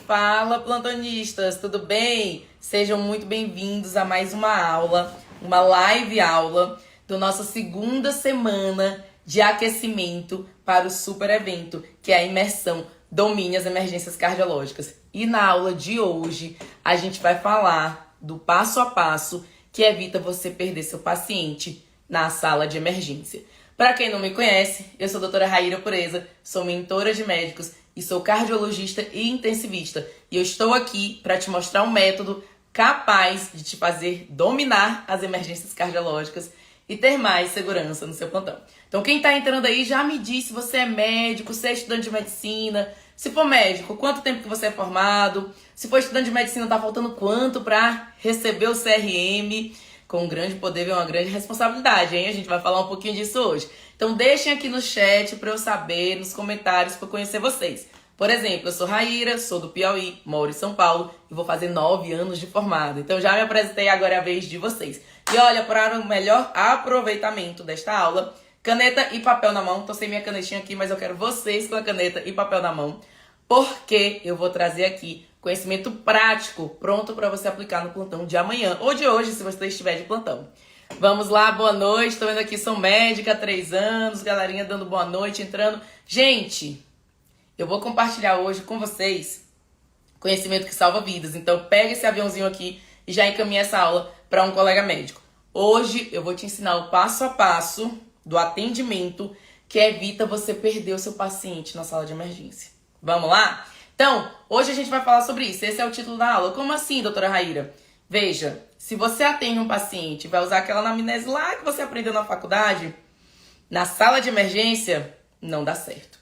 Fala, plantonistas, tudo bem? Sejam muito bem-vindos a mais uma aula, uma live aula do nossa segunda semana de aquecimento para o super evento, que é a imersão Domine as Emergências Cardiológicas. E na aula de hoje, a gente vai falar do passo a passo que evita você perder seu paciente na sala de emergência. Para quem não me conhece, eu sou a doutora Raíra Pureza, sou mentora de médicos e sou cardiologista e intensivista. E eu estou aqui para te mostrar um método capaz de te fazer dominar as emergências cardiológicas e ter mais segurança no seu plantão. Então quem está entrando aí já me diz se você é médico, se é estudante de medicina. Se for médico, quanto tempo que você é formado? Se for estudante de medicina, está faltando quanto para receber o CRM? Com um grande poder vem uma grande responsabilidade, hein? A gente vai falar um pouquinho disso hoje. Então deixem aqui no chat para eu saber, nos comentários, para eu conhecer vocês. Por exemplo, eu sou Raíra, sou do Piauí, moro em São Paulo e vou fazer 9 anos de formado. Então já me apresentei, agora é a vez de vocês. E olha, para o melhor aproveitamento desta aula, caneta e papel na mão. Tô sem minha canetinha aqui, mas eu quero vocês com a caneta e papel na mão, porque eu vou trazer aqui conhecimento prático, pronto para você aplicar no plantão de amanhã ou de hoje, se você estiver de plantão. Vamos lá, boa noite. Estou vendo aqui, sou médica há 3 anos, galerinha dando boa noite, entrando. Gente, eu vou compartilhar hoje com vocês conhecimento que salva vidas. Então pega esse aviãozinho aqui e já encaminha essa aula para um colega médico. Hoje eu vou te ensinar o passo a passo do atendimento que evita você perder o seu paciente na sala de emergência. Vamos lá? Então, hoje a gente vai falar sobre isso. Esse é o título da aula. Como assim, doutora Raíra? Veja, se você atende um paciente, vai usar aquela anamnese lá que você aprendeu na faculdade, na sala de emergência, não dá certo.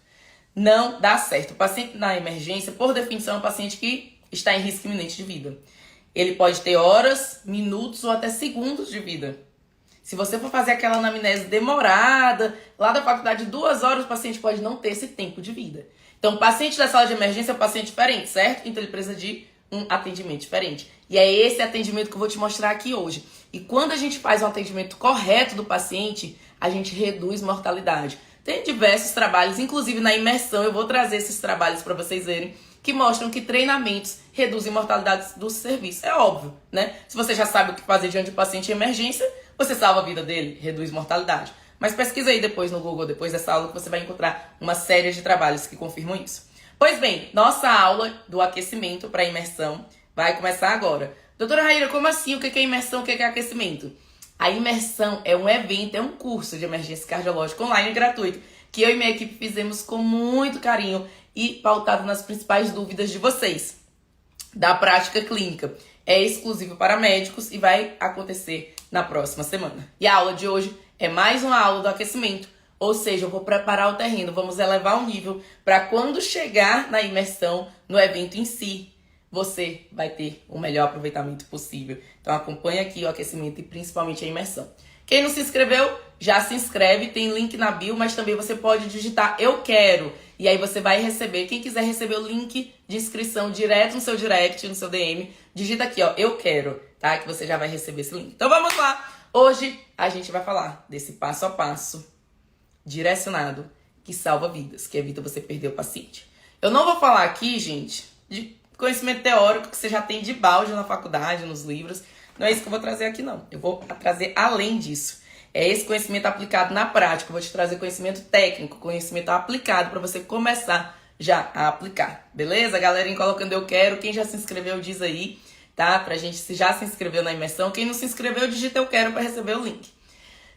Não dá certo. O paciente na emergência, por definição, é um paciente que está em risco iminente de vida. Ele pode ter horas, minutos ou até segundos de vida. Se você for fazer aquela anamnese demorada, lá da faculdade, 2 horas, o paciente pode não ter esse tempo de vida. Então, o paciente da sala de emergência é um paciente diferente, certo? Então, ele precisa de um atendimento diferente. E é esse atendimento que eu vou te mostrar aqui hoje. E quando a gente faz um atendimento correto do paciente, a gente reduz mortalidade. Tem diversos trabalhos, inclusive na imersão, eu vou trazer esses trabalhos para vocês verem, que mostram que treinamentos reduzem mortalidade do serviço. É óbvio, né? Se você já sabe o que fazer diante de um paciente em emergência, você salva a vida dele, reduz mortalidade. Mas pesquisa aí depois no Google, depois dessa aula, que você vai encontrar uma série de trabalhos que confirmam isso. Pois bem, nossa aula do aquecimento para imersão vai começar agora. Doutora Raíra, como assim? O que é imersão? O que é aquecimento? A imersão é um evento, é um curso de emergência cardiológica online gratuito, que eu e minha equipe fizemos com muito carinho e pautado nas principais dúvidas de vocês, da prática clínica. É exclusivo para médicos e vai acontecer na próxima semana. E a aula de hoje é mais uma aula do aquecimento, ou seja, eu vou preparar o terreno, vamos elevar o nível para quando chegar na imersão, no evento em si, você vai ter o melhor aproveitamento possível. Então acompanha aqui o aquecimento e principalmente a imersão. Quem não se inscreveu, já se inscreve, tem link na bio, mas também você pode digitar eu quero. E aí você vai receber, quem quiser receber o link de inscrição direto no seu direct, no seu DM, digita aqui, ó, eu quero, tá? Que você já vai receber esse link. Então vamos lá! Hoje a gente vai falar desse passo a passo direcionado que salva vidas, que evita você perder o paciente. Eu não vou falar aqui, gente, de conhecimento teórico que você já tem de balde na faculdade, nos livros. Não é isso que eu vou trazer aqui, não. Eu vou trazer além disso. É esse conhecimento aplicado na prática. Eu vou te trazer conhecimento técnico, conhecimento aplicado para você começar já a aplicar. Beleza? Galerinha colocando eu quero. Quem já se inscreveu, diz aí, tá? Pra gente, se já se inscreveu na imersão. Quem não se inscreveu, digita eu quero para receber o link.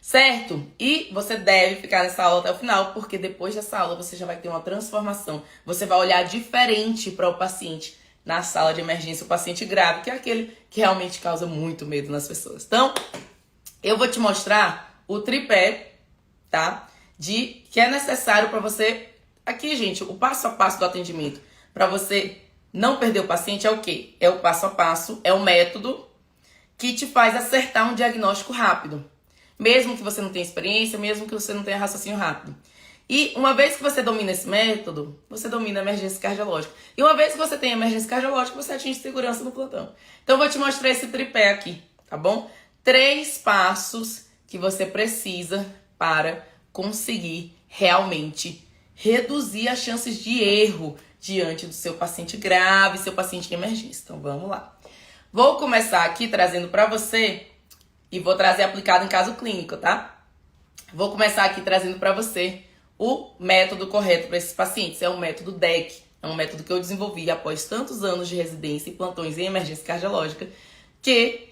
Certo? E você deve ficar nessa aula até o final, porque depois dessa aula você já vai ter uma transformação. Você vai olhar diferente para o paciente na sala de emergência, o paciente grave, que é aquele que realmente causa muito medo nas pessoas. Então, eu vou te mostrar o tripé, tá? Que é necessário para você... Aqui, gente, o passo a passo do atendimento para você não perder o paciente é o quê? É o passo a passo, é o método que te faz acertar um diagnóstico rápido. Mesmo que você não tenha experiência, mesmo que você não tenha raciocínio rápido. E uma vez que você domina esse método, você domina a emergência cardiológica. E uma vez que você tem emergência cardiológica, você atinge segurança no plantão. Então eu vou te mostrar esse tripé aqui, tá bom? 3 passos que você precisa para conseguir realmente reduzir as chances de erro, diante do seu paciente grave, seu paciente em emergência. Então vamos lá. Vou começar aqui trazendo para você e vou trazer aplicado em caso clínico, tá? Vou começar aqui trazendo para você o método correto para esses pacientes. É o método DEC. É um método que eu desenvolvi após tantos anos de residência e plantões em emergência cardiológica, que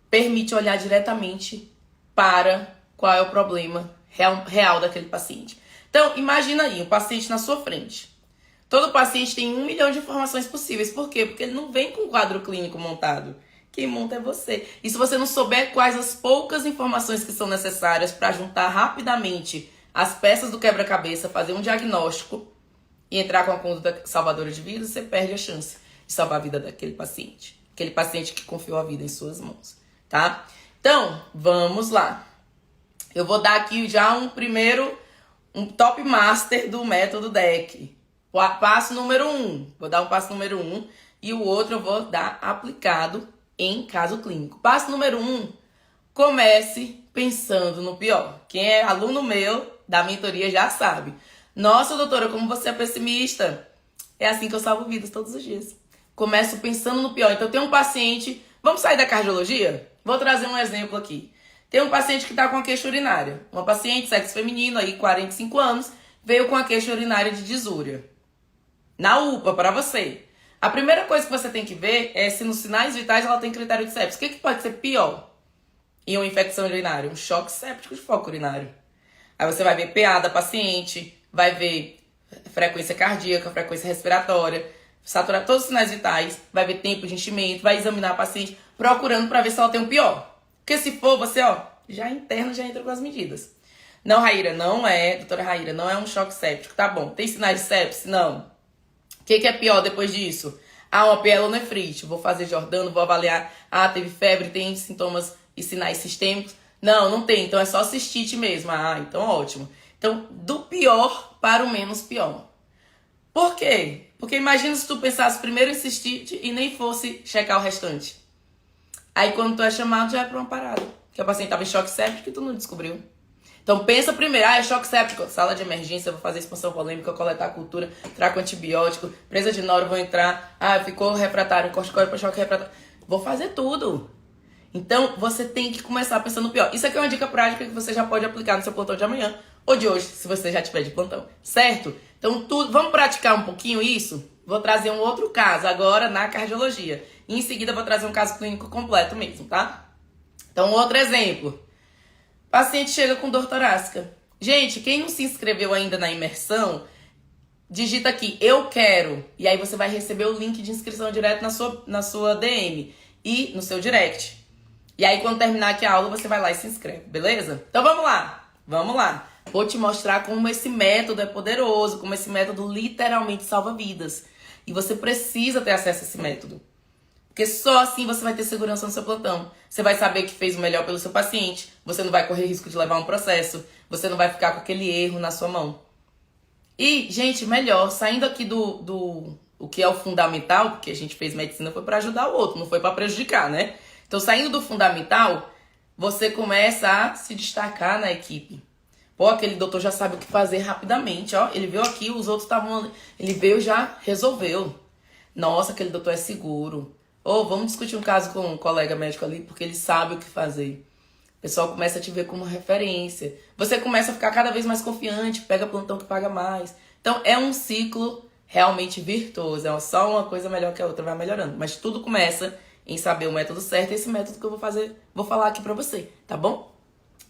permite olhar diretamente para qual é o problema real daquele paciente. Então, imagina aí, um paciente na sua frente. Todo paciente tem 1 milhão de informações possíveis. Por quê? Porque ele não vem com um quadro clínico montado. Quem monta é você. E se você não souber quais as poucas informações que são necessárias para juntar rapidamente as peças do quebra-cabeça, fazer um diagnóstico e entrar com a conduta salvadora de vidas, você perde a chance de salvar a vida daquele paciente. Aquele paciente que confiou a vida em suas mãos, tá? Então, vamos lá. Eu vou dar aqui já um top master do método DEC. O passo número 1. Vou dar um passo número 1 e o outro eu vou dar aplicado em caso clínico. Passo número 1. Comece pensando no pior. Quem é aluno meu da mentoria já sabe. Nossa, doutora, como você é pessimista. É assim que eu salvo vidas todos os dias. Começo pensando no pior. Então tem um paciente... Vamos sair da cardiologia? Vou trazer um exemplo aqui. Tem um paciente que está com a queixa urinária. Uma paciente, sexo feminino, aí 45 anos, veio com a queixa urinária de disúria. Na UPA, para você. A primeira coisa que você tem que ver é se nos sinais vitais ela tem critério de sepsis. O que pode ser pior em uma infecção urinária? Um choque séptico de foco urinário. Aí você vai ver PA da paciente, vai ver frequência cardíaca, frequência respiratória, saturar todos os sinais vitais, vai ver tempo de enchimento, vai examinar a paciente, procurando para ver se ela tem o pior. Porque se for, você, já interna, já entra com as medidas. Não, Raíra, não é, doutora Raíra, não é um choque séptico. Tá bom, tem sinais de sepsis? Não. O que é pior depois disso? Uma pielonefrite. Vou fazer Jordano, vou avaliar. Teve febre, tem sintomas e sinais sistêmicos? Não tem. Então é só cistite mesmo. Então ótimo. Então, do pior para o menos pior. Por quê? Porque imagina se tu pensasse primeiro em cistite e nem fosse checar o restante. Aí quando tu é chamado, já é para uma parada. Porque o paciente estava em choque séptico e tu não descobriu. Então pensa primeiro, é choque séptico, sala de emergência, vou fazer expansão volêmica, coletar a cultura, trago antibiótico, presa de noro, vou entrar, ficou refratário, corticóide para choque refratário. Vou fazer tudo. Então você tem que começar pensando no pior. Isso aqui é uma dica prática que você já pode aplicar no seu plantão de amanhã ou de hoje, se você já tiver de plantão, certo? Então vamos praticar um pouquinho isso? Vou trazer um outro caso agora na cardiologia. E em seguida vou trazer um caso clínico completo mesmo, tá? Então outro exemplo. Paciente chega com dor torácica. Gente, quem não se inscreveu ainda na imersão, digita aqui, eu quero. E aí você vai receber o link de inscrição direto na sua DM e no seu direct. E aí quando terminar aqui a aula, você vai lá e se inscreve, beleza? Então vamos lá, vamos lá. Vou te mostrar como esse método é poderoso, como esse método literalmente salva vidas. E você precisa ter acesso a esse método. Porque só assim você vai ter segurança no seu plantão. Você vai saber que fez o melhor pelo seu paciente. Você não vai correr risco de levar um processo. Você não vai ficar com aquele erro na sua mão. E, gente, melhor, saindo aqui o que é o fundamental, porque a gente fez medicina foi para ajudar o outro, não foi para prejudicar, né? Então, saindo do fundamental, você começa a se destacar na equipe. Pô, aquele doutor já sabe o que fazer rapidamente, ó. Ele veio aqui, os outros estavam... Ele veio e já resolveu. Nossa, aquele doutor é seguro. Vamos discutir um caso com um colega médico ali, porque ele sabe o que fazer. O pessoal começa a te ver como referência. Você começa a ficar cada vez mais confiante, pega plantão que paga mais. Então, é um ciclo realmente virtuoso. É só uma coisa melhor que a outra, vai melhorando. Mas tudo começa em saber o método certo. E esse método que eu vou falar aqui pra você, tá bom?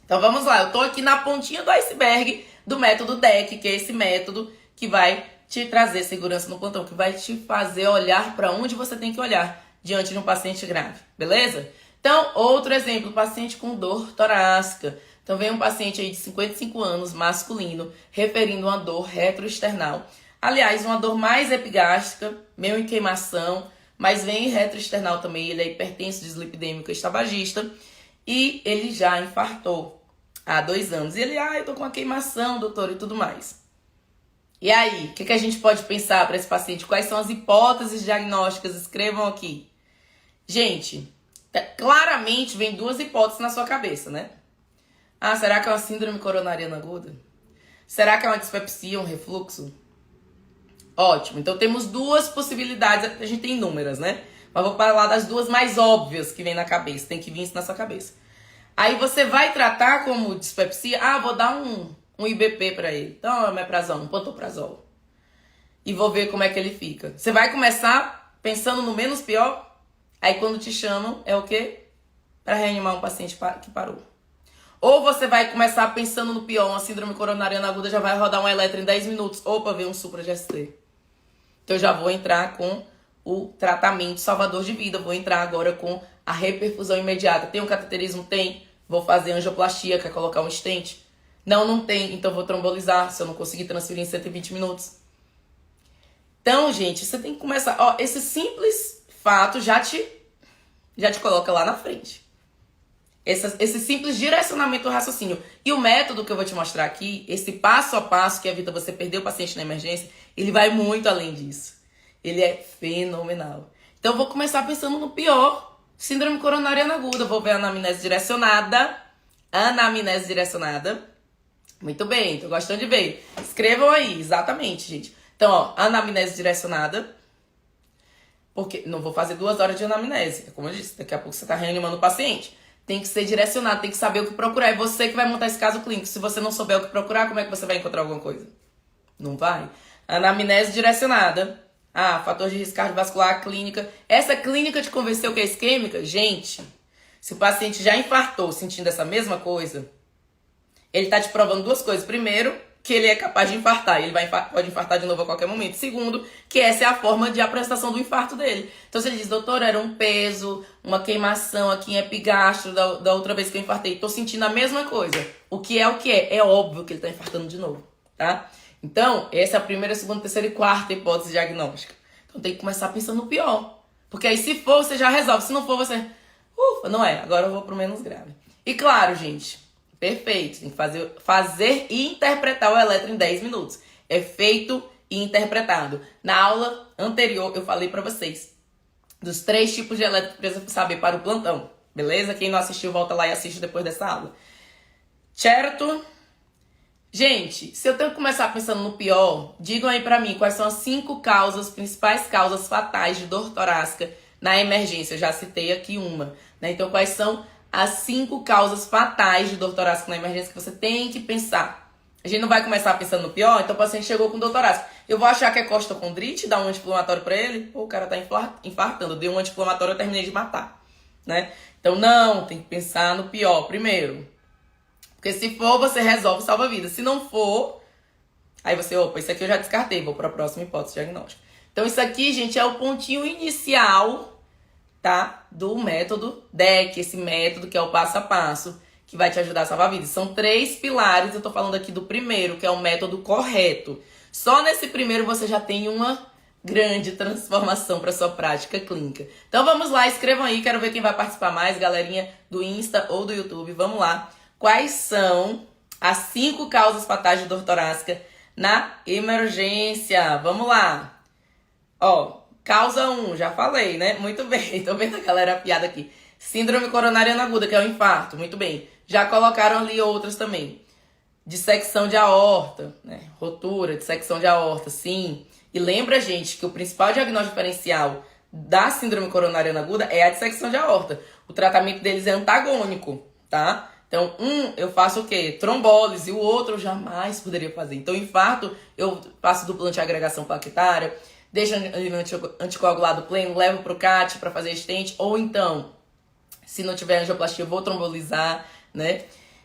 Então, vamos lá. Eu tô aqui na pontinha do iceberg do método DEC, que é esse método que vai te trazer segurança no plantão, que vai te fazer olhar pra onde você tem que olhar diante de um paciente grave, beleza? Então, outro exemplo, paciente com dor torácica. Então, vem um paciente aí de 55 anos, masculino, referindo uma dor retroesternal. Aliás, uma dor mais epigástrica, meio em queimação, mas vem retroesternal também. Ele é hipertenso, dislipidêmico, estabagista. E ele já infartou há 2 anos. E ele, eu tô com uma queimação, doutor, e tudo mais. E aí, o que a gente pode pensar para esse paciente? Quais são as hipóteses diagnósticas? Escrevam aqui. Gente, claramente vem 2 hipóteses na sua cabeça, né? Será que é uma síndrome coronariana aguda? Será que é uma dispepsia, um refluxo? Ótimo. Então temos duas possibilidades, a gente tem inúmeras, né? Mas vou falar das duas mais óbvias que vem na cabeça. Tem que vir isso na sua cabeça. Aí você vai tratar como dispepsia. Ah, vou dar um IBP pra ele. Então, omeprazol, um pantoprazol. E vou ver como é que ele fica. Você vai começar pensando no menos pior. Aí quando te chamam, é o quê? Pra reanimar um paciente que parou. Ou você vai começar pensando no pior, uma síndrome coronariana aguda, já vai rodar um eletro em 10 minutos. Opa, veio um supra GST. Então eu já vou entrar com o tratamento salvador de vida. Vou entrar agora com a reperfusão imediata. Tem um cateterismo? Tem. Vou fazer angioplastia, quer colocar um stent? Não, não tem. Então vou trombolizar, se eu não conseguir transferir em 120 minutos. Então, gente, você tem que começar... Ó, esse simples fato já te coloca lá na frente. Esse simples direcionamento do raciocínio. E o método que eu vou te mostrar aqui, esse passo a passo que evita você perder o paciente na emergência, ele vai muito além disso. Ele é fenomenal. Então eu vou começar pensando no pior. Síndrome coronariana aguda. Vou ver a anamnese direcionada. Anamnese direcionada. Muito bem, tô gostando de ver. Escrevam aí, exatamente, gente. Então, ó, anamnese direcionada. Porque não vou fazer 2 horas de anamnese. Como eu disse, daqui a pouco você tá reanimando o paciente. Tem que ser direcionado, tem que saber o que procurar. É você que vai montar esse caso clínico. Se você não souber o que procurar, como é que você vai encontrar alguma coisa? Não vai. Anamnese direcionada. Ah, fator de risco cardiovascular, clínica. Essa clínica te convenceu que é isquêmica? Gente, se o paciente já infartou sentindo essa mesma coisa, ele tá te provando 2 coisas. Primeiro, que ele é capaz de infartar. Ele pode infartar de novo a qualquer momento. Segundo, que essa é a forma de apresentação do infarto dele. Então, se ele diz, doutor, era um peso, uma queimação aqui em epigastro da outra vez que eu infartei. Tô sentindo a mesma coisa. O que é o que é? É óbvio que ele tá infartando de novo, tá? Então, essa é a primeira, segunda, terceira e quarta hipótese diagnóstica. Então, tem que começar pensando no pior. Porque aí, se for, você já resolve. Se não for, você... Ufa, não é. Agora eu vou pro menos grave. E claro, gente... Perfeito, tem que fazer e interpretar o eletro em 10 minutos. É feito e interpretado. Na aula anterior eu falei pra vocês dos 3 tipos de eletro que precisa saber para o plantão. Beleza? Quem não assistiu, volta lá e assiste depois dessa aula. Certo? Gente, se eu tenho que começar pensando no pior, digam aí pra mim quais são as 5 principais causas fatais de dor torácica na emergência. Eu já citei aqui uma, né? Então, quais são as 5 causas fatais de dor torácica na emergência que você tem que pensar? A gente não vai começar pensando no pior, então o paciente chegou com dor torácica. Eu vou achar que é costocondrite, dar um anti-inflamatório pra ele? Pô, o cara tá infartando, dei um anti-inflamatório, eu terminei de matar, né? Então não, tem que pensar no pior primeiro. Porque se for, você resolve e salva a vida. Se não for, aí você, opa, isso aqui eu já descartei, vou pra próxima hipótese diagnóstica. Então isso aqui, gente, é o pontinho inicial, tá? Do método DEC, esse método que é o passo a passo, que vai te ajudar a salvar vidas. São 3 pilares, eu tô falando aqui do primeiro, que é o método correto. Só nesse primeiro você já tem uma grande transformação para sua prática clínica. Então vamos lá, escrevam aí, quero ver quem vai participar mais, galerinha do Insta ou do YouTube, vamos lá. Quais são as 5 causas fatais de dor torácica na emergência? Vamos lá. Ó, causa 1, já falei, né? Muito bem, tô vendo a galera piada aqui. Síndrome coronariana aguda, que é o infarto, muito bem. Já colocaram ali outras também. Dissecção de aorta, né? Rotura, dissecção de aorta, sim. E lembra, gente, que o principal diagnóstico diferencial da síndrome coronariana aguda é a dissecção de aorta. O tratamento deles é antagônico, tá? Então, eu faço o quê? Trombólise, o outro eu jamais poderia fazer. Então, infarto, eu faço dupla antiagregação plaquetária, deixo anticoagulado pleno, levo pro CAT para fazer stent, ou então, se não tiver angioplastia, eu vou trombolizar, né?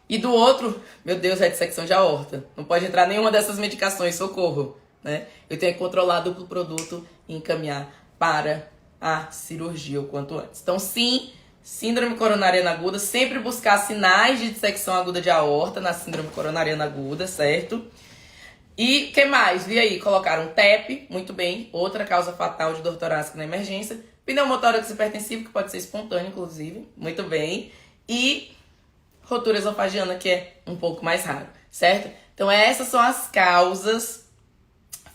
E do outro, meu Deus, é dissecção de aorta. Não pode entrar nenhuma dessas medicações, socorro, né? Eu tenho que controlar duplo produto e encaminhar para a cirurgia o quanto antes. Então, sim, síndrome coronariana aguda, sempre buscar sinais de dissecção aguda de aorta na síndrome coronariana aguda, certo? E o que mais? Vi aí, colocaram TEP, muito bem, outra causa fatal de dor torácica na emergência. Pneumotórax hipertensivo, que pode ser espontâneo, inclusive, muito bem. E rotura esofagiana, que é um pouco mais raro, certo? Então essas são as causas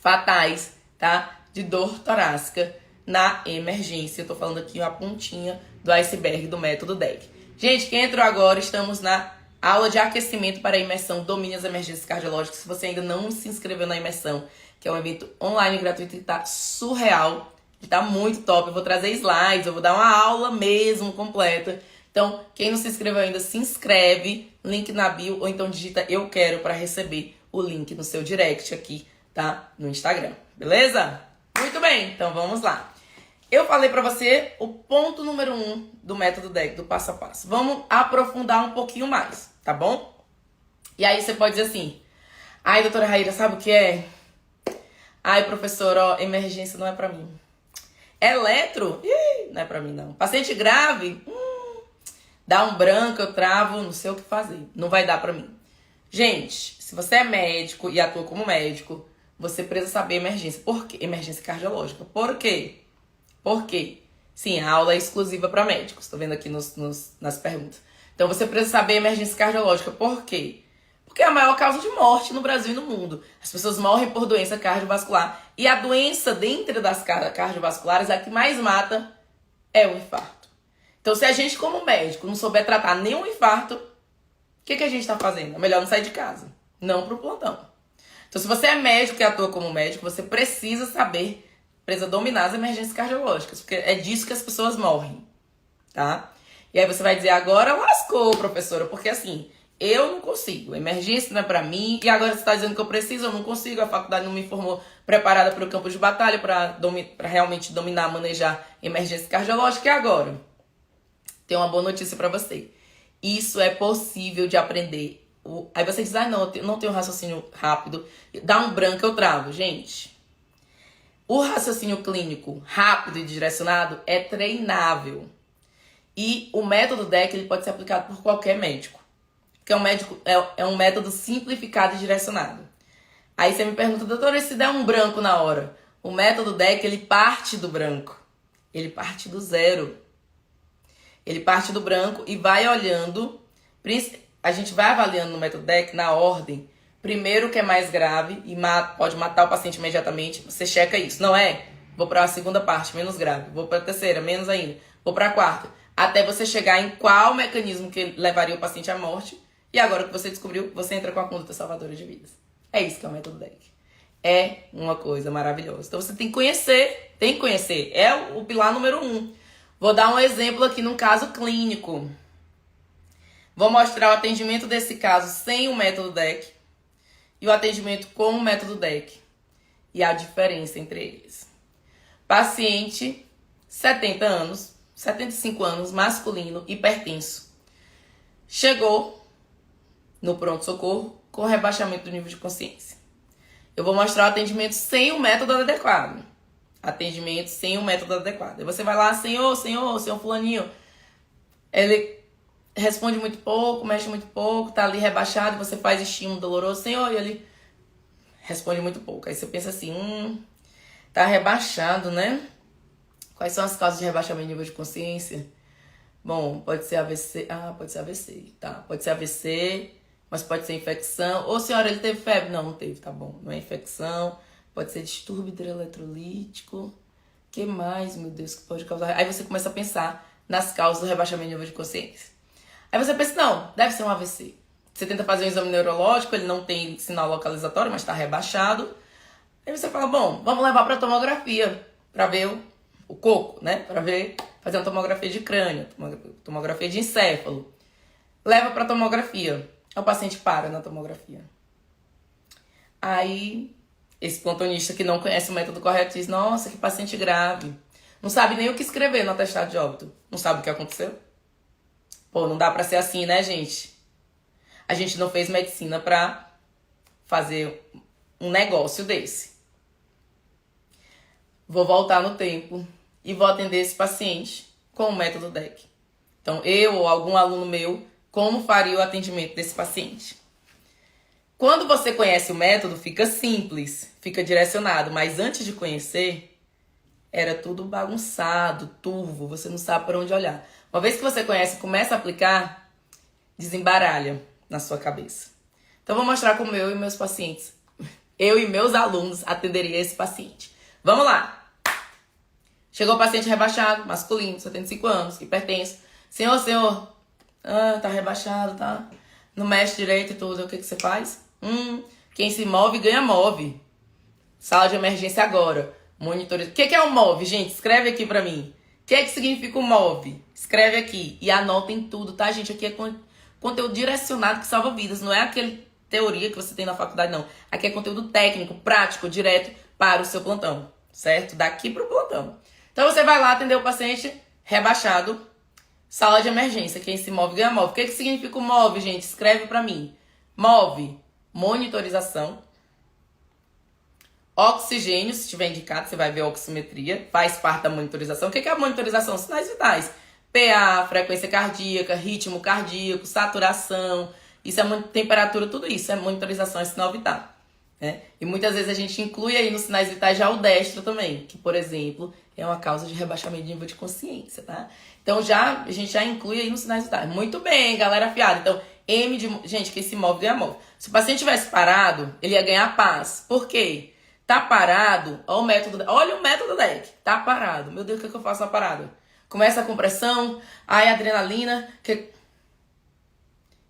fatais, tá? De dor torácica na emergência. Eu tô falando aqui uma pontinha do iceberg do método DEC. Gente, quem entrou agora, estamos na aula de aquecimento para a imersão Domine as Emergências Cardiológicas. Se você ainda não se inscreveu na imersão, que é um evento online gratuito que tá surreal, que tá muito top. Eu vou trazer slides, eu vou dar uma aula mesmo completa. Então, quem não se inscreveu ainda, se inscreve, link na bio, ou então digita eu quero para receber o link no seu direct aqui, tá? No Instagram, beleza? Muito bem, então vamos lá. Eu falei pra você o ponto número 1 do método DEC, do passo a passo. Vamos aprofundar um pouquinho mais, tá bom? E aí você pode dizer assim, ai, doutora Raíra, sabe o que é? Ai, professor, ó, emergência não é pra mim. Eletro? Ih, não é pra mim, não. Paciente grave? Dá um branco, eu travo, não sei o que fazer. Não vai dar pra mim. Gente, se você é médico e atua como médico, você precisa saber emergência. Por quê? Emergência cardiológica. Por quê? Por quê? Sim, a aula é exclusiva para médicos. Estou vendo aqui nas perguntas. Então, você precisa saber emergência cardiológica. Por quê? Porque é a maior causa de morte no Brasil e no mundo. As pessoas morrem por doença cardiovascular. E a doença dentro das cardiovasculares, a que mais mata é o infarto. Então, se a gente, como médico, não souber tratar nenhum infarto, o que a gente está fazendo? É melhor não sair de casa. Não para o plantão. Então, se você é médico e atua como médico, você precisa saber, precisa dominar as emergências cardiológicas, porque é disso que as pessoas morrem, tá? E aí você vai dizer, agora lascou, professora, porque assim, eu não consigo, emergência não é pra mim, e agora você está dizendo que eu preciso, eu não consigo, a faculdade não me formou preparada para o campo de batalha, para realmente dominar, manejar emergência cardiológica, e agora? Tem uma boa notícia para você. Isso é possível de aprender. Aí você diz, não, eu não tenho raciocínio rápido, dá um branco, eu travo. Gente, o raciocínio clínico rápido e direcionado é treinável. E o método DEC ele pode ser aplicado por qualquer médico. Porque é um método simplificado e direcionado. Aí você me pergunta, doutora, e se der um branco na hora? O método DEC ele parte do branco. Ele parte do zero. Ele parte do branco e vai olhando. A gente vai avaliando no método DEC na ordem. Primeiro o que é mais grave e pode matar o paciente imediatamente. Você checa isso. Não é? Vou para a segunda parte, menos grave. Vou para a terceira, menos ainda. Vou para a quarta. Até você chegar em qual mecanismo que levaria o paciente à morte. E agora que você descobriu, você entra com a conduta salvadora de vidas. É isso que é o método DEC. É uma coisa maravilhosa. Então você tem que conhecer. Tem que conhecer. É o pilar número 1. Vou dar um exemplo aqui num caso clínico. Vou mostrar o atendimento desse caso sem o método DEC e o atendimento com o método DEC e a diferença entre eles. Paciente, 70 anos, 75 anos, masculino, hipertenso. Chegou no pronto-socorro com rebaixamento do nível de consciência. Eu vou mostrar o atendimento sem o método adequado. Atendimento sem o método adequado. Aí você vai lá, senhor fulaninho. Ele responde muito pouco, mexe muito pouco, tá ali rebaixado, você faz estímulo doloroso, senhor, e ele responde muito pouco. Aí você pensa assim, tá rebaixado, né? Quais são as causas de rebaixamento de nível de consciência? Bom, pode ser AVC, pode ser AVC, tá? Pode ser AVC, mas pode ser infecção. Ô, senhora, ele teve febre? Não, não teve, tá bom, não é infecção. Pode ser distúrbio hidroeletrolítico. O que mais, meu Deus, que pode causar? Aí você começa a pensar nas causas do rebaixamento de nível de consciência. Aí você pensa, não, deve ser um AVC. Você tenta fazer um exame neurológico, ele não tem sinal localizatório, mas está rebaixado. Aí você fala, bom, vamos levar para tomografia, para ver o coco, né? Para ver, fazer uma tomografia de crânio, tomografia de encéfalo. Leva para tomografia. Aí o paciente para na tomografia. Aí esse plantonista que não conhece o método correto diz, nossa, que paciente grave. Não sabe nem o que escrever no atestado de óbito. Não sabe o que aconteceu. Pô, não dá pra ser assim, né, gente? A gente não fez medicina pra fazer um negócio desse. Vou voltar no tempo e vou atender esse paciente com o método DEC. Então, eu ou algum aluno meu, como faria o atendimento desse paciente? Quando você conhece o método, fica simples, fica direcionado. Mas antes de conhecer, era tudo bagunçado, turvo, você não sabe para onde olhar. Uma vez que você conhece e começa a aplicar, desembaralha na sua cabeça. Então, vou mostrar como eu e meus pacientes, eu e meus alunos atenderia esse paciente. Vamos lá! Chegou o paciente rebaixado, masculino, 75 anos, hipertenso. Senhor, tá rebaixado, tá? Não mexe direito e tudo. O que você faz? Quem se move, ganha move. Sala de emergência agora. Monitorização. O que é o MOV, gente? Escreve aqui pra mim. O que significa o MOV? Escreve aqui. E anotem tudo, tá, gente? Aqui é conteúdo direcionado que salva vidas. Não é aquele teoria que você tem na faculdade, não. Aqui é conteúdo técnico, prático, direto para o seu plantão. Certo? Daqui pro plantão. Então você vai lá atender o paciente rebaixado. Sala de emergência. Quem se move ganha MOV. O que significa o MOV, gente? Escreve pra mim. MOV. Monitorização. Oxigênio, se tiver indicado, você vai ver a oximetria, faz parte da monitorização. O que é a monitorização? Sinais vitais. PA, frequência cardíaca, ritmo cardíaco, saturação, isso é temperatura, tudo isso é monitorização, é sinal vital. Né? E muitas vezes a gente inclui aí nos sinais vitais já o destro também, que, por exemplo, é uma causa de rebaixamento de nível de consciência, tá? Então a gente já inclui aí nos sinais vitais. Muito bem, galera afiada. Então, M de... Gente, quem se move ganha move. Se o paciente tivesse parado, ele ia ganhar paz. Por quê? Tá parado, olha o método DEC. Tá parado. Meu Deus, o que eu faço na parada? Começa a compressão, aí a adrenalina.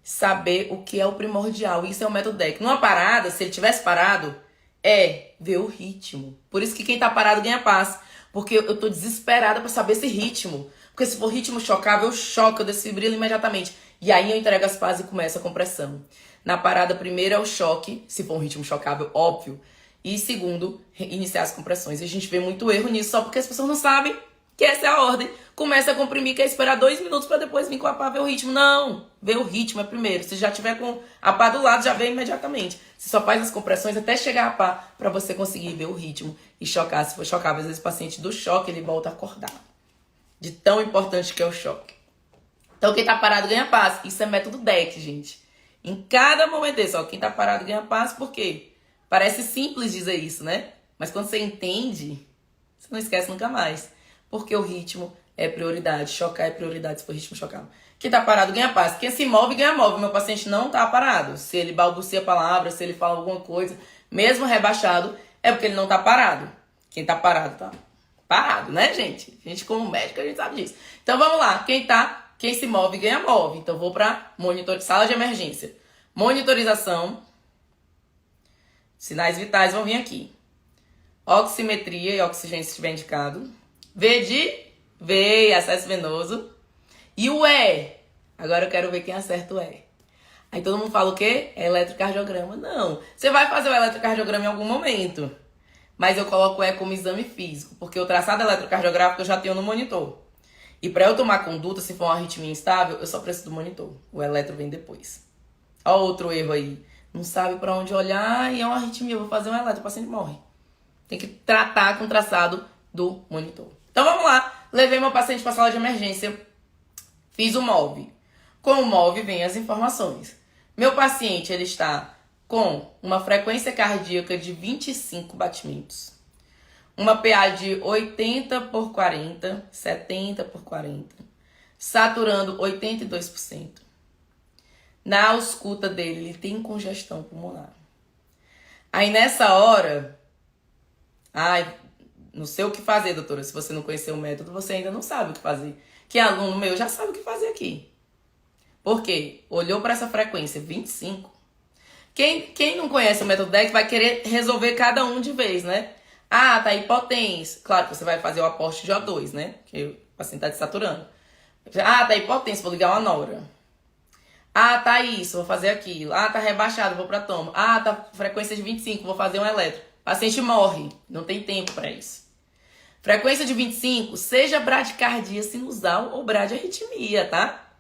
Saber o que é o primordial. Isso é o método DEC. Numa parada, se ele tivesse parado, é ver o ritmo. Por isso que quem tá parado ganha paz. Porque eu tô desesperada pra saber esse ritmo. Porque se for ritmo chocável, eu choco, eu desfibrilo imediatamente. E aí eu entrego as pazes e começa a compressão. Na parada, primeiro é o choque, se for um ritmo chocável, óbvio. E segundo, iniciar as compressões. E a gente vê muito erro nisso, só porque as pessoas não sabem que essa é a ordem. Começa a comprimir, quer esperar 2 minutos para depois vir com a pá ver o ritmo. Não, ver o ritmo é primeiro. Se já tiver com a pá do lado, já vê imediatamente. Você só faz as compressões até chegar a pá para você conseguir ver o ritmo e chocar. Se for chocável, às vezes o paciente do choque, ele volta a acordar. De tão importante que é o choque. Então quem tá parado ganha paz. Isso é método DEC, gente. Em cada momento desse, ó, quem tá parado ganha paz, por quê? Parece simples dizer isso, né? Mas quando você entende, você não esquece nunca mais. Porque o ritmo é prioridade. Chocar é prioridade se for ritmo chocável. Quem tá parado ganha paz. Quem se move ganha move. Meu paciente não tá parado. Se ele balbucia palavras, se ele fala alguma coisa, mesmo rebaixado, é porque ele não tá parado. Quem tá parado tá parado, né, gente? A gente como médico, a gente sabe disso. Então vamos lá. Quem se move ganha move. Então vou pra sala de emergência. Monitorização. Sinais vitais vão vir aqui. Oximetria e oxigênio se estiver indicado. V de veia, acesso venoso. E o E. Agora eu quero ver quem acerta o E. Aí todo mundo fala o quê? É eletrocardiograma. Não. Você vai fazer o eletrocardiograma em algum momento. Mas eu coloco o E como exame físico. Porque o traçado eletrocardiográfico eu já tenho no monitor. E para eu tomar conduta, se for uma arritmia instável, eu só preciso do monitor. O eletro vem depois. Ó outro erro aí. Não sabe pra onde olhar e é uma arritmia. Eu vou fazer um eletro, o paciente morre. Tem que tratar com o traçado do monitor. Então vamos lá. Levei meu paciente para a sala de emergência. Fiz o MOV. Com o MOV vem as informações. Meu paciente ele está com uma frequência cardíaca de 25 batimentos. Uma PA de 80 por 40, 70 por 40. Saturando 82%. Na ausculta dele, ele tem congestão pulmonar. Aí nessa hora, não sei o que fazer, doutora. Se você não conhecer o método, você ainda não sabe o que fazer. Que aluno meu já sabe o que fazer aqui. Por quê? Olhou para essa frequência, 25. Quem não conhece o método DEC vai querer resolver cada um de vez, né? Tá hipotensão. Claro que você vai fazer o aporte de O2, né? Que o paciente está desaturando. Tá hipotensão, vou ligar uma nora. Tá isso, vou fazer aquilo. Tá rebaixado, vou pra toma. Tá frequência de 25, vou fazer um eletro. O paciente morre, não tem tempo pra isso. Frequência de 25, seja bradicardia sinusal ou bradiarritmia, tá?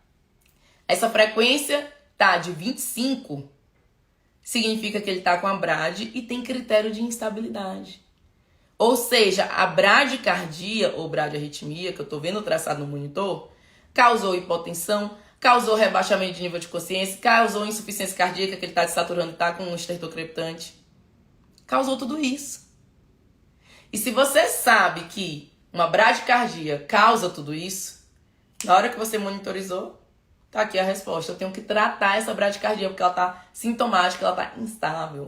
Essa frequência tá de 25, significa que ele tá com a brad e tem critério de instabilidade. Ou seja, a bradicardia ou bradiarritmia, que eu tô vendo o traçado no monitor, causou hipotensão, causou rebaixamento de nível de consciência, causou insuficiência cardíaca, que ele está desaturando e está com um estertor crepitante. Causou tudo isso. E se você sabe que uma bradicardia causa tudo isso, na hora que você monitorizou, tá aqui a resposta. Eu tenho que tratar essa bradicardia, porque ela tá sintomática, ela tá instável.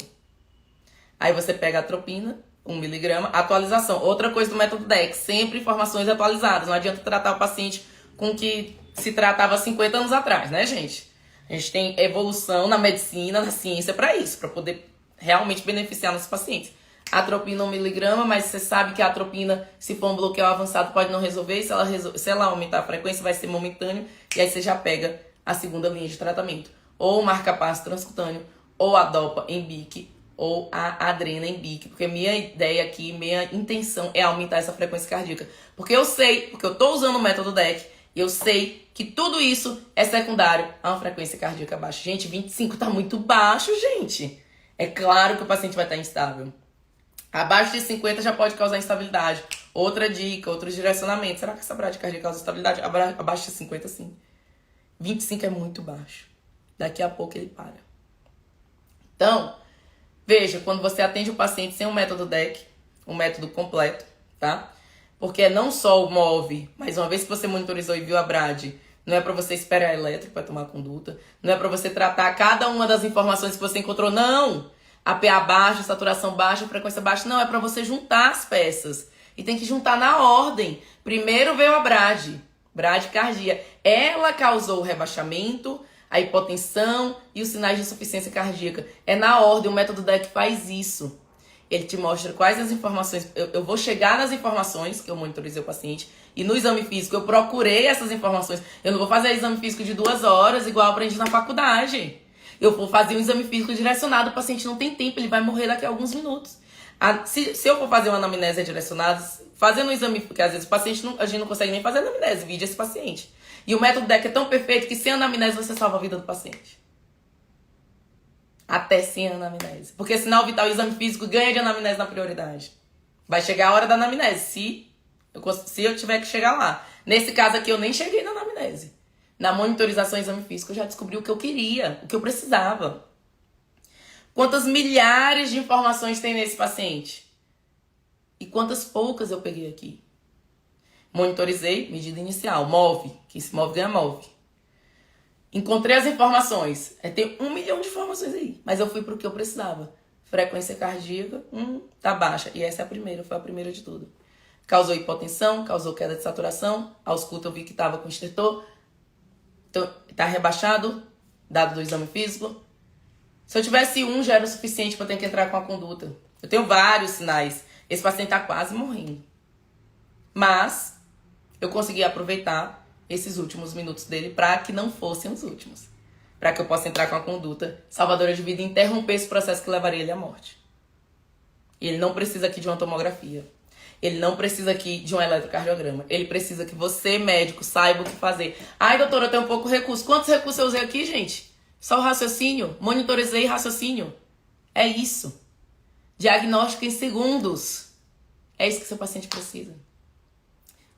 Aí você pega a atropina, 1 miligrama, atualização. Outra coisa do método DEC, sempre informações atualizadas. Não adianta tratar o paciente com o que se tratava 50 anos atrás, né, gente? A gente tem evolução na medicina, na ciência para isso, para poder realmente beneficiar nossos pacientes. atropina 1 miligrama, mas você sabe que a atropina, se for um bloqueio avançado, pode não resolver. Se ela aumentar a frequência, vai ser momentâneo. E aí você já pega a segunda linha de tratamento. Ou o marca-passo transcutâneo, ou a dopa em BIC, ou a adrena em BIC. Porque minha ideia aqui, minha intenção é aumentar essa frequência cardíaca. Porque eu sei, porque eu tô usando o método DEC, e eu sei que tudo isso é secundário a uma frequência cardíaca baixa. Gente, 25 tá muito baixo, gente. É claro que o paciente vai estar instável. Abaixo de 50 já pode causar instabilidade. Outra dica, outro direcionamento. Será que essa bradicardia causa instabilidade? Abaixo de 50, sim. 25 é muito baixo. Daqui a pouco ele para. Então, veja, quando você atende o paciente sem um método DEC, um método completo, tá? Porque não só o MOVE, mas uma vez que você monitorizou e viu a BRAD, não é para você esperar elétrico para tomar conduta, não é para você tratar cada uma das informações que você encontrou, não! APA baixa, saturação baixa, frequência baixa, não, é para você juntar as peças. E tem que juntar na ordem. Primeiro veio a BRAD, bradicardia. Ela causou o rebaixamento, a hipotensão e os sinais de insuficiência cardíaca. É na ordem, o método DEC faz isso. Ele te mostra quais as informações. Eu vou chegar nas informações que eu monitorizei o paciente. E no exame físico eu procurei essas informações. Eu não vou fazer exame físico de 2 horas, igual eu aprendi na faculdade. Eu vou fazer um exame físico direcionado. O paciente não tem tempo, ele vai morrer daqui a alguns minutos. Se eu for fazer uma anamnese direcionada, fazendo um exame, porque às vezes o paciente a gente não consegue nem fazer anamnese, vide esse paciente. E o método DEC é tão perfeito que sem anamnese você salva a vida do paciente. Até sem anamnese. Porque sinal vital e exame físico ganha de anamnese na prioridade. Vai chegar a hora da anamnese, se eu tiver que chegar lá. Nesse caso aqui eu nem cheguei na anamnese. Na monitorização e exame físico eu já descobri o que eu queria, o que eu precisava. Quantas milhares de informações tem nesse paciente? E quantas poucas eu peguei aqui? Monitorizei, medida inicial, MOVE, que se move ganha MOVE. Encontrei as informações. Tem 1 milhão de informações aí. Mas eu fui pro que eu precisava. Frequência cardíaca, tá baixa. E essa é a primeira, foi a primeira de tudo. Causou hipotensão, causou queda de saturação. A ausculta eu vi que tava com estertor. Então, tá rebaixado, dado do exame físico. Se eu tivesse já era o suficiente para eu ter que entrar com a conduta. Eu tenho vários sinais. Esse paciente tá quase morrendo. Mas eu consegui aproveitar esses últimos minutos dele para que não fossem os últimos. Para que eu possa entrar com a conduta salvadora de vida e interromper esse processo que levaria ele à morte. E ele não precisa aqui de uma tomografia. Ele não precisa aqui de um eletrocardiograma. Ele precisa que você, médico, saiba o que fazer. Ai, doutora, eu tenho pouco recurso. Quantos recursos eu usei aqui, gente? Só o raciocínio. Monitorizei raciocínio. É isso. Diagnóstico em segundos. É isso que seu paciente precisa.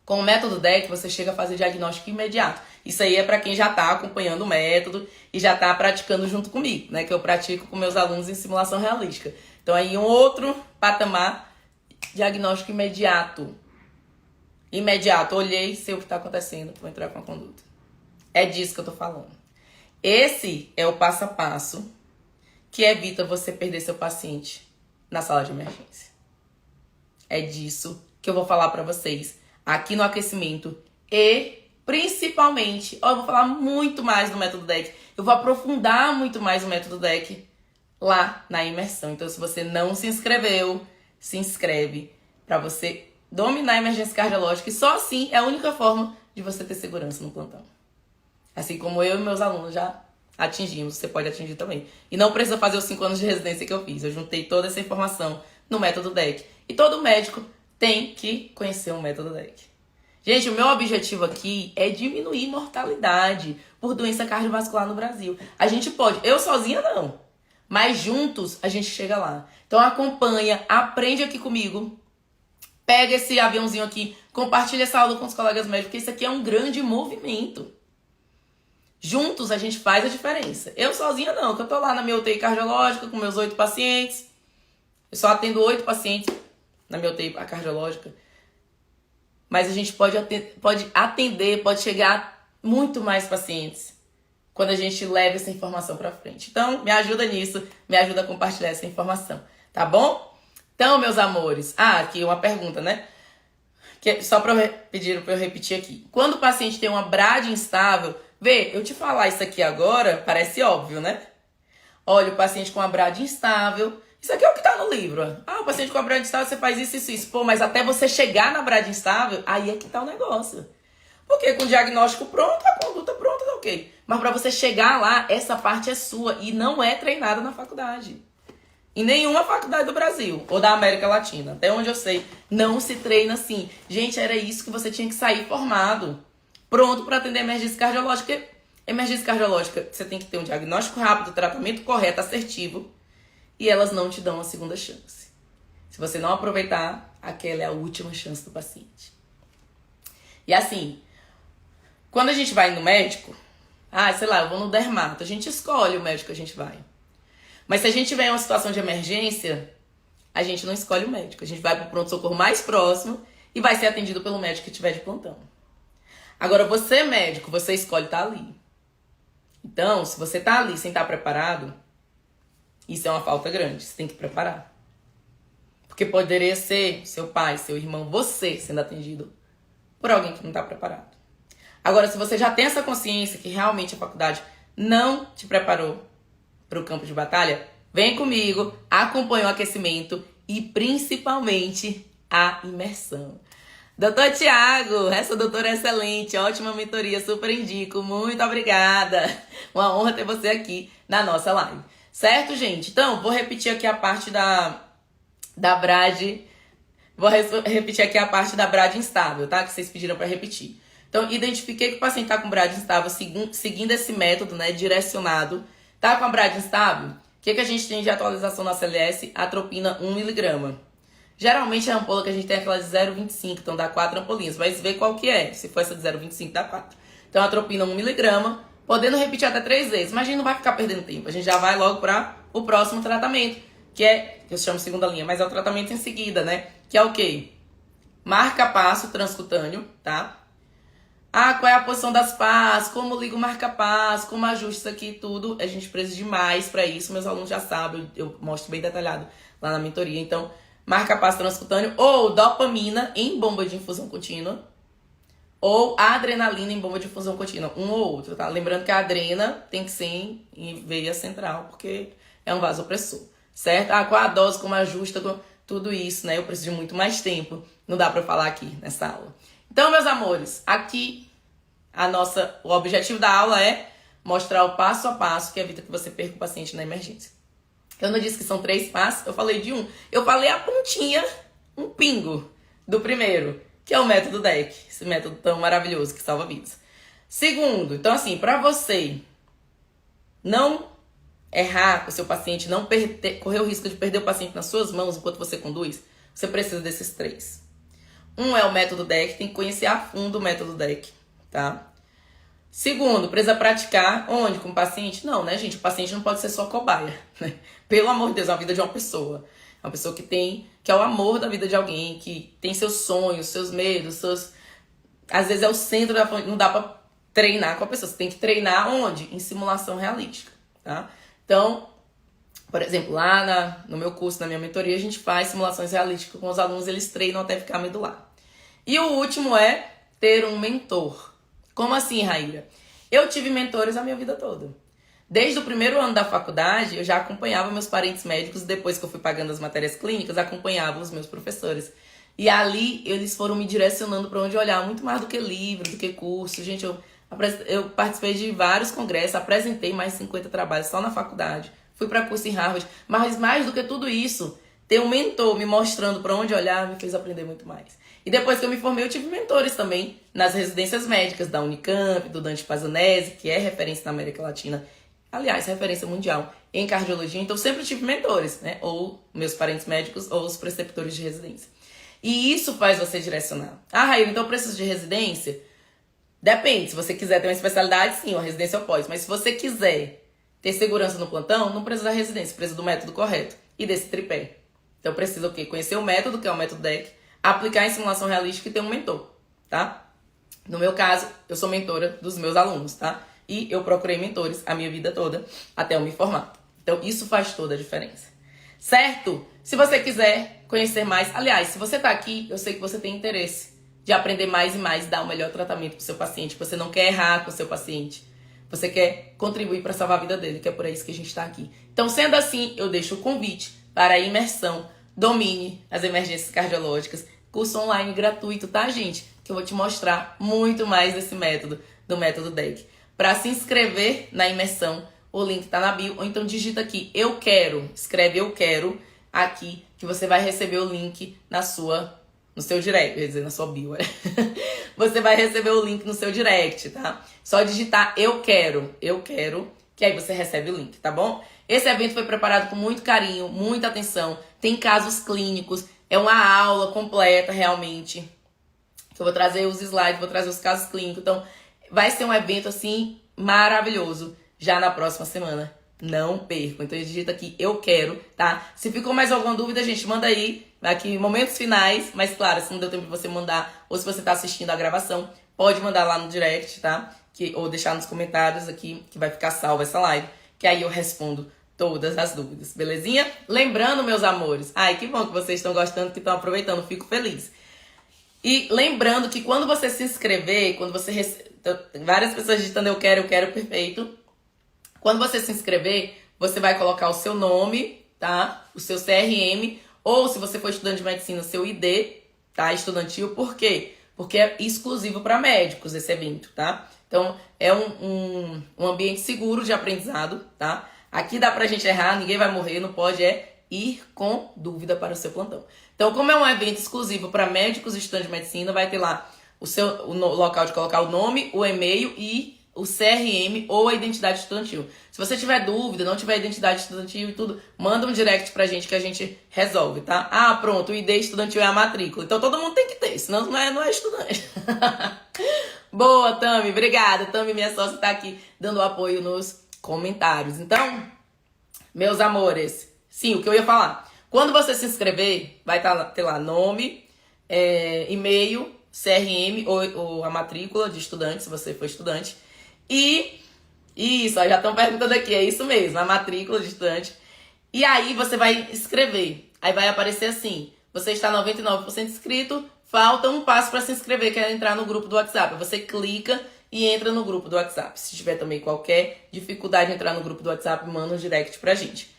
Com o método DEC, você chega a fazer diagnóstico imediato. Isso aí é para quem já está acompanhando o método e já está praticando junto comigo, né? Que eu pratico com meus alunos em simulação realística. Então, aí um outro patamar, diagnóstico imediato. Imediato. Olhei, sei o que está acontecendo, vou entrar com a conduta. É disso que eu estou falando. Esse é o passo a passo que evita você perder seu paciente na sala de emergência. É disso que eu vou falar para vocês aqui no aquecimento e principalmente, eu vou falar muito mais do método DEC, eu vou aprofundar muito mais o método DEC lá na imersão. Então, se você não se inscreveu, se inscreve para você dominar a emergência cardiológica e só assim é a única forma de você ter segurança no plantão. Assim como eu e meus alunos já atingimos, você pode atingir também. E não precisa fazer os 5 anos de residência que eu fiz. Eu juntei toda essa informação no método DEC. E todo médico tem que conhecer o método DEC. Gente, o meu objetivo aqui é diminuir mortalidade por doença cardiovascular no Brasil. A gente pode, eu sozinha não, mas juntos a gente chega lá. Então acompanha, aprende aqui comigo, pega esse aviãozinho aqui, compartilha essa aula com os colegas médicos, porque isso aqui é um grande movimento. Juntos a gente faz a diferença. Eu sozinha não, que eu tô lá na minha UTI cardiológica com meus 8 pacientes. Eu só atendo 8 pacientes na minha UTI cardiológica. Mas a gente pode atender, pode chegar a muito mais pacientes quando a gente leva essa informação para frente. Então, me ajuda nisso, me ajuda a compartilhar essa informação, tá bom? Então, meus amores, aqui uma pergunta, né? Que só pediram para eu repetir aqui. Quando o paciente tem uma BRAD instável, eu te falar isso aqui agora, parece óbvio, né? Olha, o paciente com uma BRAD instável, Isso aqui é o que tá no livro. Ah, o paciente com a brad instável, você faz isso, isso, isso. Pô, mas até você chegar na brad instável, aí é que tá o negócio. Porque com o diagnóstico pronto, a conduta pronta, tá ok. Mas para você chegar lá, essa parte é sua e não é treinada na faculdade. Em nenhuma faculdade do Brasil ou da América Latina, até onde eu sei, não se treina assim. Gente, era isso que você tinha que sair formado, pronto para atender emergência cardiológica. Emergência cardiológica, você tem que ter um diagnóstico rápido, tratamento correto, assertivo, e elas não te dão a segunda chance. Se você não aproveitar, aquela é a última chance do paciente. E assim, quando a gente vai no médico, sei lá, eu vou no dermato, a gente escolhe o médico que a gente vai. Mas se a gente tiver em uma situação de emergência, a gente não escolhe o médico. A gente vai para o pronto-socorro mais próximo e vai ser atendido pelo médico que estiver de plantão. Agora, você médico, você escolhe estar ali. Então, se você está ali sem estar preparado, isso é uma falta grande. Você tem que preparar. Porque poderia ser seu pai, seu irmão, você sendo atendido por alguém que não está preparado. Agora, se você já tem essa consciência que realmente a faculdade não te preparou para o campo de batalha, vem comigo, acompanha o aquecimento e principalmente a imersão. Doutor Tiago, essa doutora é excelente, ótima mentoria, super indico, muito obrigada. Uma honra ter você aqui na nossa live. Certo, gente? Então, vou repetir aqui a parte da brad, repetir aqui a parte da brad instável, tá? Que vocês pediram para repetir. Então, identifiquei que o paciente está com brad instável seguindo esse método, né, direcionado. Tá com a brad instável? O que a gente tem de atualização na CLS? Atropina 1mg. Geralmente a ampola que a gente tem é aquela de 0,25, então dá 4 ampolinhas. Mas vê qual que é. Se for essa de 0,25, dá 4. Então atropina 1mg, podendo repetir até 3 vezes. Mas a gente não vai ficar perdendo tempo. A gente já vai logo para o próximo tratamento, que eu chamo segunda linha, mas é o tratamento em seguida, né? Que é o quê? Marca-passo transcutâneo, tá? Qual é a posição das pás, como ligo o marca-passo, como ajusta isso aqui, tudo. A gente precisa demais para isso, meus alunos já sabem, eu mostro bem detalhado lá na mentoria. Então, marca-passo transcutâneo ou dopamina em bomba de infusão contínua ou adrenalina em bomba de infusão contínua, um ou outro, tá? Lembrando que a adrena tem que ser em veia central, porque é um vasopressor, certo? Qual a dose, como ajusta, tudo isso, né? Eu preciso de muito mais tempo, não dá para falar aqui nessa aula. Então, meus amores, aqui o objetivo da aula é mostrar o passo a passo que evita que você perca o paciente na emergência. Eu não disse que são 3 passos, eu falei de um. Eu falei a pontinha, um pingo do primeiro, que é o método DEC, esse método tão maravilhoso que salva vidas. Segundo, então assim, para você não errar com o seu paciente, não correr o risco de perder o paciente nas suas mãos enquanto você conduz, você precisa desses 3. Um é o método DEC, tem que conhecer a fundo o método DEC, tá? Segundo, precisa praticar onde? Com o paciente? Não, né, gente? O paciente não pode ser só cobaia, né? Pelo amor de Deus, é a vida de uma pessoa. É uma pessoa que é o amor da vida de alguém, que tem seus sonhos, seus medos, às vezes é o centro da família. Não dá pra treinar com a pessoa. Você tem que treinar onde? Em simulação realística, tá? Então, por exemplo, lá no meu curso, na minha mentoria, a gente faz simulações realísticas com os alunos, eles treinam até ficar medular. E o último é ter um mentor. Como assim, Raíra? Eu tive mentores a minha vida toda. Desde o primeiro ano da faculdade, eu já acompanhava meus parentes médicos, depois que eu fui pagando as matérias clínicas, acompanhava os meus professores. E ali, eles foram me direcionando para onde olhar, muito mais do que livro, do que curso. Gente, eu participei de vários congressos, apresentei mais de 50 trabalhos só na faculdade. Fui para curso em Harvard, mas mais do que tudo isso, ter um mentor me mostrando para onde olhar me fez aprender muito mais. E depois que eu me formei, eu tive mentores também nas residências médicas da Unicamp, do Dante Pazanese, que é referência na América Latina, aliás, referência mundial em cardiologia. Então, sempre tive mentores, né? Ou meus parentes médicos, ou os preceptores de residência. E isso faz você direcionar. Raíra, então eu preciso de residência? Depende, se você quiser ter uma especialidade, sim, uma residência eu posso. Mas se você quiser ter segurança no plantão, não precisa da residência, precisa do método correto e desse tripé. Então precisa o quê? Conhecer o método, que é o método DEC, aplicar em simulação realística e ter um mentor, tá? No meu caso, eu sou mentora dos meus alunos, tá? E eu procurei mentores a minha vida toda até eu me formar. Então isso faz toda a diferença. Certo? Se você quiser conhecer mais, aliás, se você tá aqui, eu sei que você tem interesse de aprender mais e mais, dar o melhor tratamento pro seu paciente. Você não quer errar com o seu paciente. Você quer contribuir para salvar a vida dele, que é por isso que a gente está aqui. Então, sendo assim, eu deixo o convite para a imersão Domine as Emergências Cardiológicas. Curso online gratuito, tá, gente? Que eu vou te mostrar muito mais desse método, do método DEC. Para se inscrever na imersão, o link tá na bio, ou então digita aqui, eu quero, escreve eu quero aqui, que você vai receber o link no seu direct, quer dizer, na sua bio, né? Você vai receber o link no seu direct, tá? Só digitar eu quero, que aí você recebe o link, tá bom? Esse evento foi preparado com muito carinho, muita atenção, tem casos clínicos, é uma aula completa realmente. Eu vou trazer os slides, vou trazer os casos clínicos, então vai ser um evento assim maravilhoso já na próxima semana. Não perco. Então digita aqui eu quero, tá? Se ficou mais alguma dúvida, gente, manda aí aqui momentos finais, mas claro, se não deu tempo de você mandar, ou se você tá assistindo a gravação, pode mandar lá no direct, tá? Ou deixar nos comentários aqui, que vai ficar salva essa live, que aí eu respondo todas as dúvidas, belezinha? Lembrando, meus amores, ai, que bom que vocês estão gostando, que estão aproveitando, fico feliz. E lembrando que quando você se inscrever, quando você várias pessoas digitando eu quero, perfeito. Quando você se inscrever, você vai colocar o seu nome, tá? O seu CRM, ou se você for estudante de medicina, seu ID, tá? Estudantil, por quê? Porque é exclusivo para médicos esse evento, tá? Então, é um ambiente seguro de aprendizado, tá? Aqui dá pra gente errar, ninguém vai morrer, não pode ir com dúvida para o seu plantão. Então, como é um evento exclusivo para médicos e estudantes de medicina, vai ter lá o local de colocar o nome, o e-mail e o CRM ou a identidade estudantil. Se você tiver dúvida, não tiver identidade estudantil e tudo, manda um direct pra gente que a gente resolve, tá? Ah, pronto, o ID estudantil é a matrícula. Então todo mundo tem que ter, senão não é estudante. Boa, Tami, obrigada. Tami, minha sócia, tá aqui dando apoio nos comentários. Então, meus amores, sim, o que eu ia falar. Quando você se inscrever, vai ter lá nome, e-mail, CRM ou a matrícula de estudante, se você for estudante. E isso, já estão perguntando aqui, é isso mesmo, a matrícula de estudante. E aí você vai escrever. Aí vai aparecer assim, você está 99% inscrito, falta um passo para se inscrever, que é entrar no grupo do WhatsApp. Você clica e entra no grupo do WhatsApp. Se tiver também qualquer dificuldade de entrar no grupo do WhatsApp, manda um direct pra gente.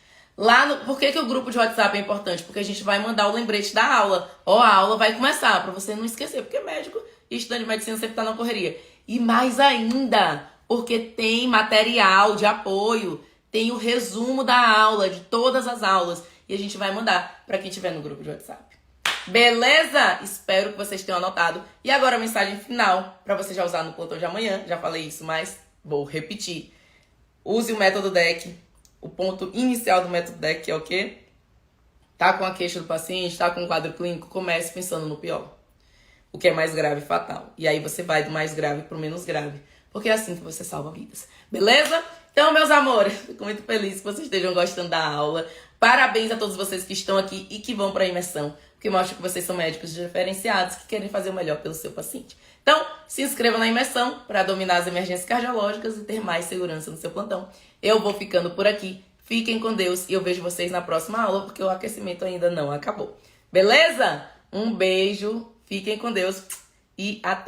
Por que o grupo de WhatsApp é importante? Porque a gente vai mandar o lembrete da aula. Ó, a aula vai começar, pra você não esquecer, porque médico e estudante de medicina sempre tá na correria. E mais ainda, porque tem material de apoio, tem o resumo da aula, de todas as aulas, e a gente vai mandar pra quem estiver no grupo de WhatsApp. Beleza? Espero que vocês tenham anotado. E agora a mensagem final, pra você já usar no plantão de amanhã. Já falei isso, mas vou repetir. Use o método DEC. O ponto inicial do método DEC é o quê? Tá com a queixa do paciente, tá com um quadro clínico, comece pensando no pior. O que é mais grave e fatal. E aí você vai do mais grave pro menos grave. Porque é assim que você salva vidas. Beleza? Então, meus amores, fico muito feliz que vocês estejam gostando da aula. Parabéns a todos vocês que estão aqui e que vão para a imersão. Porque mostra que vocês são médicos diferenciados que querem fazer o melhor pelo seu paciente. Então, se inscreva na imersão para dominar as emergências cardiológicas e ter mais segurança no seu plantão. Eu vou ficando por aqui. Fiquem com Deus e eu vejo vocês na próxima aula, porque o aquecimento ainda não acabou. Beleza? Um beijo, fiquem com Deus e até!